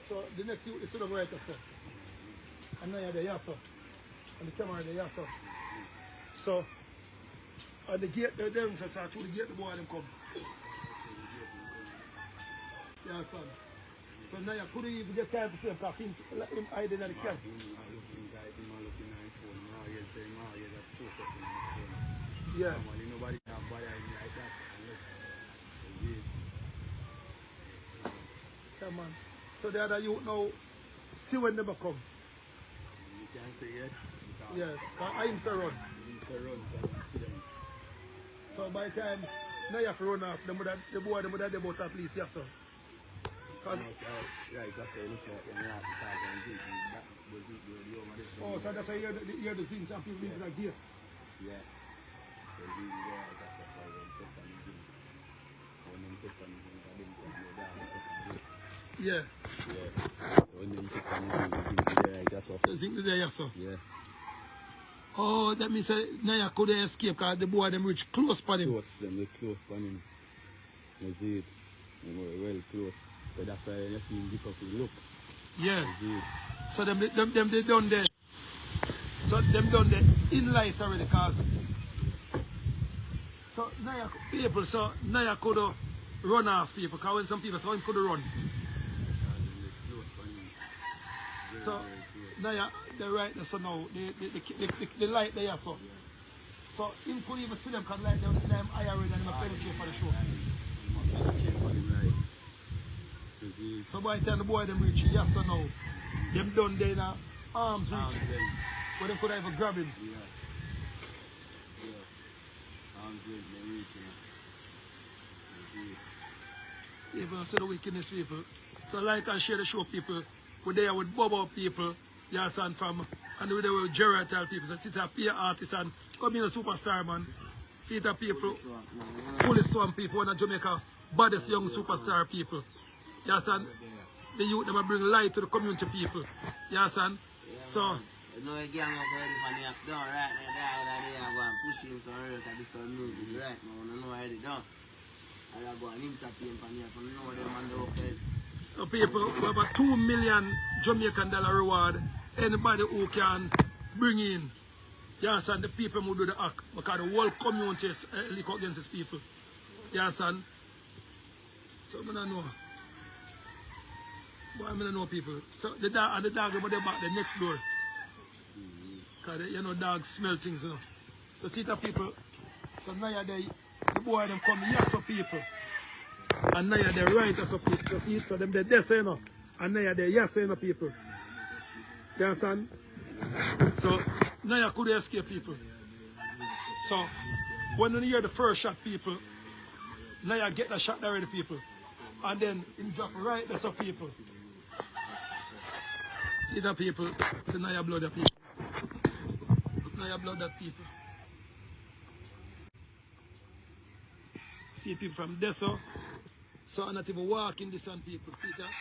So the next you is to the right, sir. And now you're there, yes, sir. And the camera there, yes, sir. So, and the gate, the them sir, through the gate, the boy them come. Yeah, son. So now you couldn't even get time to see him because him hiding in the camp. Yeah. Nobody can buy it like that unless Yeah, man. So the other youth now see when them come. you can't say yes. Yes. I him to run. So by the time now you have to run off, the boy them would have about at least, yes, sir. Right, that's why look like when you have to talk and do that. Oh, so that's why you hear the scenes and people leave that gate. Yeah. So you there, that's why they put on the gate. When they put on the gate, I didn't put the Yeah. Yeah. When they put on the gate, that's off. The zinc there, yes, sir. Yeah. Oh, that means Niah could escape because the boy them reach close to him. They close to him. You see it? They were well close. So that's why you see him because he look. Yeah. You see it? So them they done there. So them done the in light already cause. So Niah people, so Niah could run off people because when some people saw him could run. So Niah the right there so now the light there so. So him could even see them because like them higher already and him penetrate for the show. So by the time the boy them reach yes so now, them done there in arms reach. Where they could even grab him. Yeah. Arms reach, they reach him. People see the wickedness people. So like and share the show people. We're there with Bobo people. Yes, and from and we're there with Gerard people. So see the peer artists and come in a superstar man. See the people. Fully swamp people in Jamaica. Baddest young superstar people. Yes, and the youth them bring light to the community people. Yes, and so you know, a gang of everybody have done right now, they are going to push him so early that this one music right now, I know already done. And I go and intervene for me, I know them and the okay. So people, we have a $2 million Jamaican reward. Anybody who can bring in. Yes, and the people who do the act. Because the whole community is look against these people. Yes, and so I don't know. But I don't know people. So the dog and the dog over there back the next door. Because you know dogs smell things, you know. So see the people. So now the boy them come here so people. And now they right as a people. So see so them there say no. And now they yes say no people. You understand? So now could escape people. So when you hear the first shot people, now get the shot already people. And then him drop right there so people. See the people, so now you blood the people. Now you blood that people. See people from there so I'm not even walking this on people. See that?